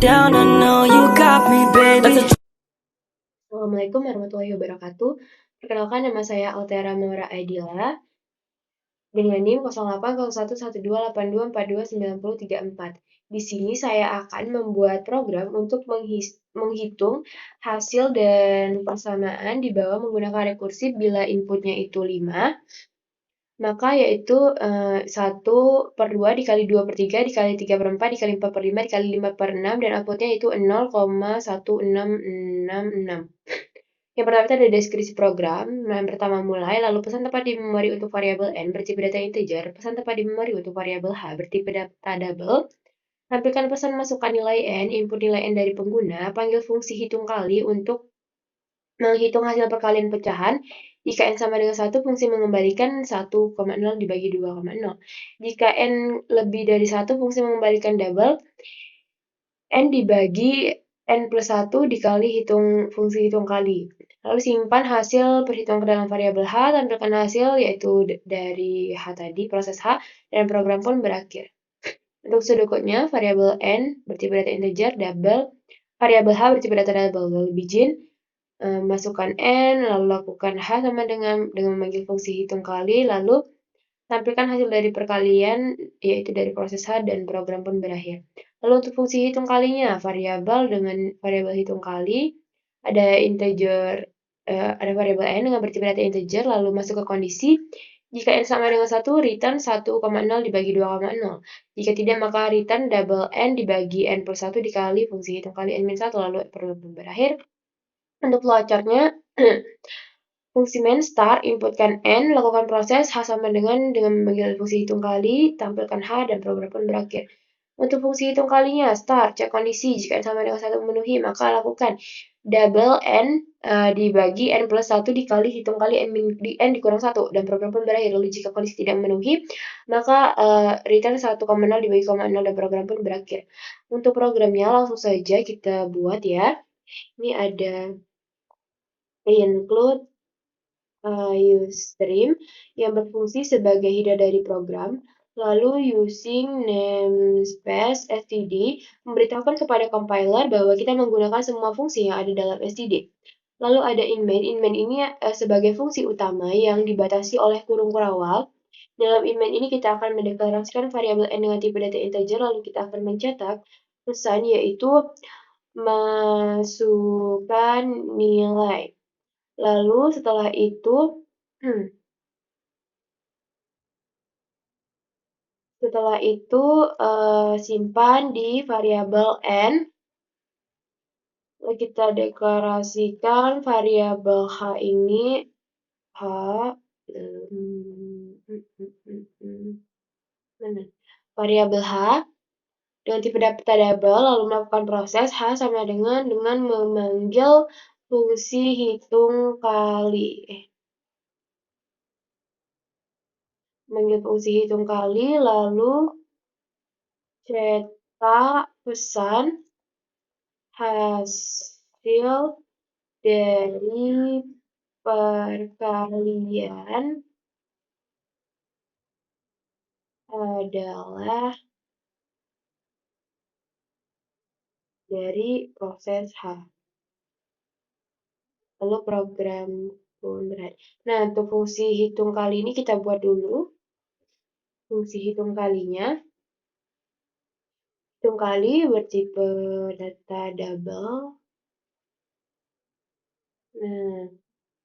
down, I know you got me, baby. Assalamualaikum warahmatullahi wabarakatuh. Perkenalkan, nama saya Altera Maura Aidila dengan NIM 08011282429034. Di sini saya akan membuat program untuk menghitung hasil dan persamaan di bawah menggunakan rekursif bila inputnya itu 5, maka yaitu 1/2 dikali 2/3 dikali 3/4 dikali 4/5 dikali 5/6 dan outputnya itu 0,1666. Yang pertama itu ada deskripsi program. Yang pertama mulai, lalu pesan tempat di memori untuk variabel n bertipe data integer, pesan tempat di memori untuk variabel h bertipe data double, tampilkan pesan masukkan nilai n, input nilai n dari pengguna, panggil fungsi hitung kali untuk menghitung hasil perkalian pecahan. Jika n sama dengan 1, fungsi mengembalikan 1,0 dibagi 2,0. Jika n lebih dari 1, fungsi mengembalikan double, n dibagi n plus 1 dikali fungsi hitung kali. Lalu simpan hasil perhitungan ke dalam variabel h, tampilkan hasil yaitu dari h tadi, proses h, dan program pun berakhir. Untuk pseudocode-nya, variabel n bertipe data integer, double, variabel h bertipe data double, lalu begin, masukkan n, lalu lakukan h sama dengan memanggil fungsi hitung kali, lalu tampilkan hasil dari perkalian, yaitu dari proses h, dan program pun berakhir. Lalu untuk fungsi hitung kalinya, variabel dengan variabel hitung kali, ada integer, ada variabel n dengan bertipe data integer, lalu masuk ke kondisi. Jika n sama dengan 1, return 1,0 dibagi 2,0. Jika tidak, maka return double n dibagi n plus 1 dikali fungsi hitung kali n minus 1, lalu program pun berakhir. Untuk flowchart-nya, fungsi main start, inputkan n, lakukan proses h sama dengan memanggil fungsi hitung kali, tampilkan h, dan program pun berakhir. Untuk fungsi hitung kalinya, start, cek kondisi, jika n sama dengan 1 memenuhi, maka lakukan double n dibagi n plus 1 dikali hitung kali n dikurang 1, dan program pun berakhir. Lalu jika kondisi tidak memenuhi, maka return 1,0 dibagi 0, dan program pun berakhir. Untuk programnya langsung saja kita buat ya. Ini ada include useStream yang berfungsi sebagai header dari program, lalu using namespace std memberitahukan kepada compiler bahwa kita menggunakan semua fungsi yang ada dalam std. Lalu ada inmain ini sebagai fungsi utama yang dibatasi oleh kurung kurawal. Dalam inmain ini kita akan mendeklarasikan variabel n dengan tipe data integer, lalu kita akan mencetak pesan yaitu masukkan nilai. Lalu setelah itu, simpan di variabel n. Lalu kita deklarasikan variabel h ini variabel h dengan tipe data double, lalu melakukan proses h sama dengan memanggil fungsi hitung kali. Memanggil fungsi hitung kali, lalu cetak pesan hasil dari perkalian adalah dari proses H. Lalu program pun berakhir. Nah, untuk fungsi hitung kali ini kita buat dulu. Fungsi hitung kalinya. Hitung kali bertipe data double. Nah,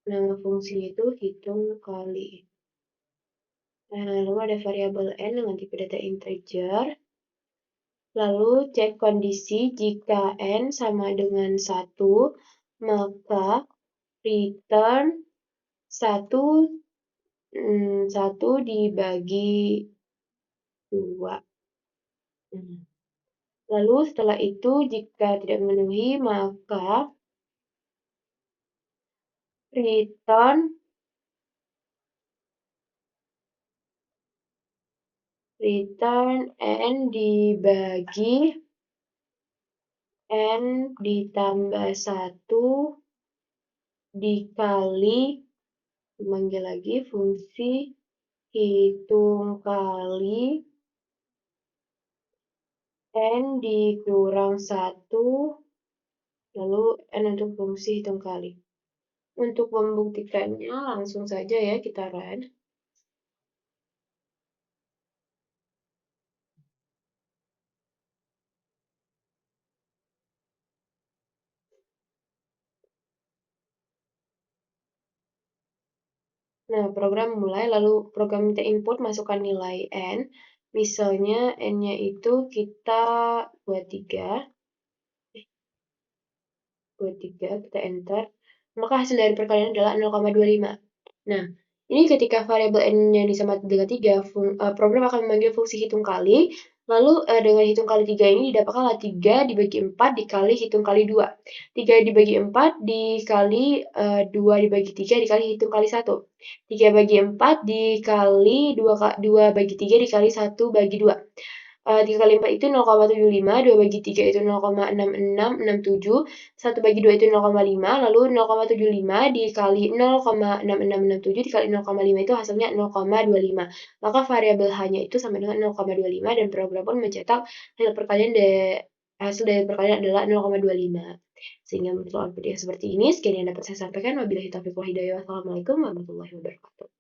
nama fungsinya itu hitung kali. Nah, lalu ada variabel n dengan tipe data integer. Lalu cek kondisi jika n sama dengan 1, maka return 1 dibagi 2. Lalu setelah itu jika tidak memenuhi, maka return n dibagi n ditambah 1 dikali, memanggil lagi fungsi hitung kali N dikurang 1, lalu N untuk fungsi hitung kali. Untuk membuktikannya langsung saja ya kita run. Nah, program mulai, lalu program minta input, masukkan nilai N. Misalnya N-nya itu kita buat 3, kita enter. Maka hasil dari perkalian adalah 0,25. Nah, ini ketika variabel N-nya sama dengan 3, program akan memanggil fungsi hitung kali. Lalu dengan hitung kali 3 ini didapatkanlah 3 dibagi 4 dikali hitung kali 2. 3 dibagi 4 dikali 2 dibagi 3 dikali hitung kali 1. 3 bagi 4 dikali 2 bagi 3 dikali 1 bagi 2. 3 kali 4 itu 0,75, 2 bagi 3 itu 0,6667, 1 bagi 2 itu 0,5, lalu 0,75 dikali 0,6667 dikali 0,5 itu hasilnya 0,25. Maka variabel H-nya itu sama dengan 0,25 dan program pun mencetak hasil dari perkalian adalah 0,25. Sehingga bentuk outputnya seperti ini. Sekian yang dapat saya sampaikan. Wabillahi taufiq wal hidayah. Wassalamualaikum warahmatullahi wabarakatuh.